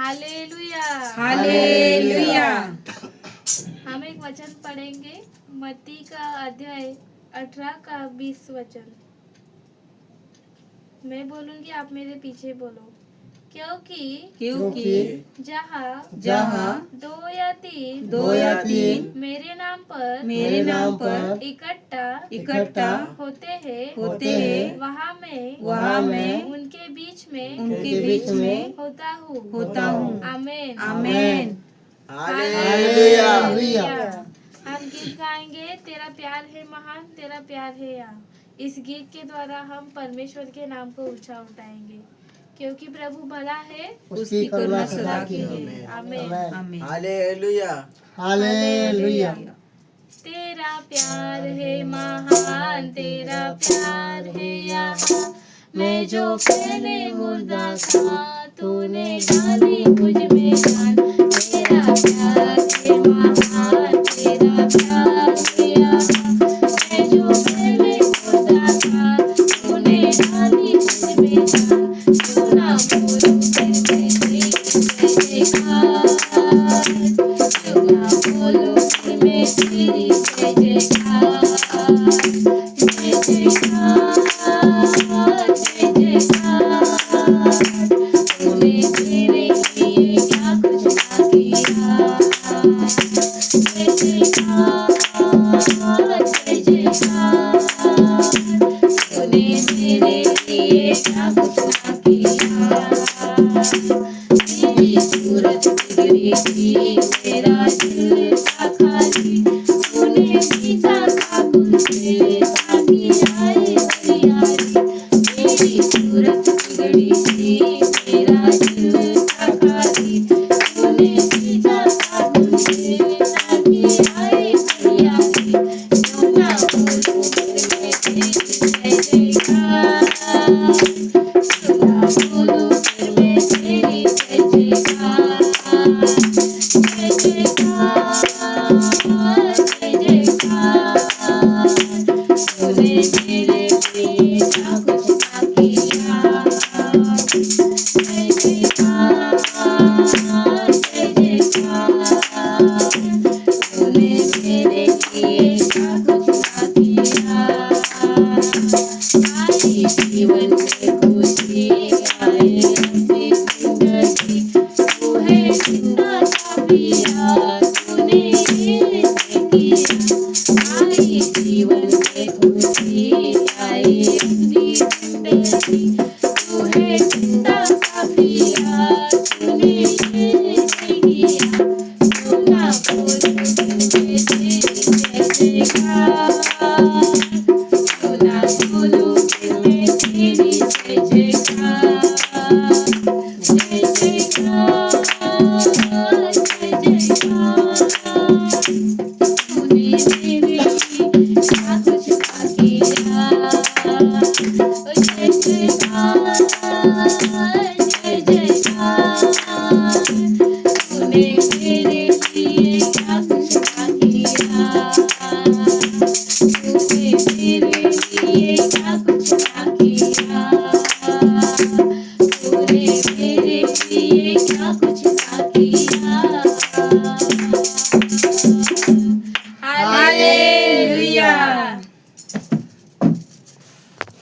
Hallelujah. Hallelujah. हम एक वचन पढ़ेंगे, मत्ती का अध्याय 18 का 20 वचन। मैं बोलूंगी, आप मेरे पीछे बोलो। क्योंकि जहाँ दो या तीन मेरे नाम पर इकट्ठा होते हैं, वहाँ मैं उनके बीच में होता हूँ। आमीन। आमीन। हालेलुया। हम गीत गाएंगे, तेरा प्यार है महान, तेरा प्यार है या। इस गीत के द्वारा हम परमेश्वर के नाम को ऊंचा उठाएंगे, क्योंकि प्रभु भला है, उसकी करुणा सदा की है। है। आमीन। आमीन। हालेलुया। हालेलुया। तेरा प्यार है महान, तेरा प्यार है यहाँ। मैं जो पहले मुर्दा था, तूने डाली मुझ में जान। तेरा प्यार है महान, तेरा प्यार है यहाँ। मैं जो पहले मुर्दा था, तूने डाली मुझ में जान। क्यों ना बोलूं फिर मैं तेरी जय जयकार, क्यों ना बोलूं फिर मैं तेरी जय जयकार, जय जयकार, जय जयकार। तूने मेरे लिए क्या कुछ ना किया, जय जयकार, जय जयकार। तूने मेरे लिए क्या कुछ ना किया। तेरी सूरत बिगड़ी थी, मेरा दिल था खाली। तूने पीछा काबुल से ताकि आए हरियाली। तेरी सूरत बिगड़ी थी, मेरा दिल था खाली। तूने पीछा काबुल से ताकि आए हरियाली। क्यों ना बोलूं फिर मैं तेरी जय जयकार, क्यों ना बोलूं फिर मैं तेरी जय जयकार, जय जयकार, जय जयकार। तूने मेरे लिए क्या कुछ ना किया, जय जयकार, जय जयकार। तूने मेरे लिए क्या कुछ ना किया। आई जीवन में खुशी, आए अपनी जिंदगी। तू है जिंदा का पिया, तूने ये किया। आई जीवन में खुशी, आए अपनी जिंदगी। तू है जिंदा का पिया, तूने ये किया। क्यों ना बोलूं फिर मैं तेरी जय जयकार, क्यों ना बोलूं फिर मैं तेरी जय जयकार, जय जयकार, जय जयकार। तूने मेरे लिए क्या कुछ ना किया, जय जयकार, जय जयकार। तूने मेरे लिए क्या कुछ ना किया, तूने मेरे लिए क्या कुछ ना किया।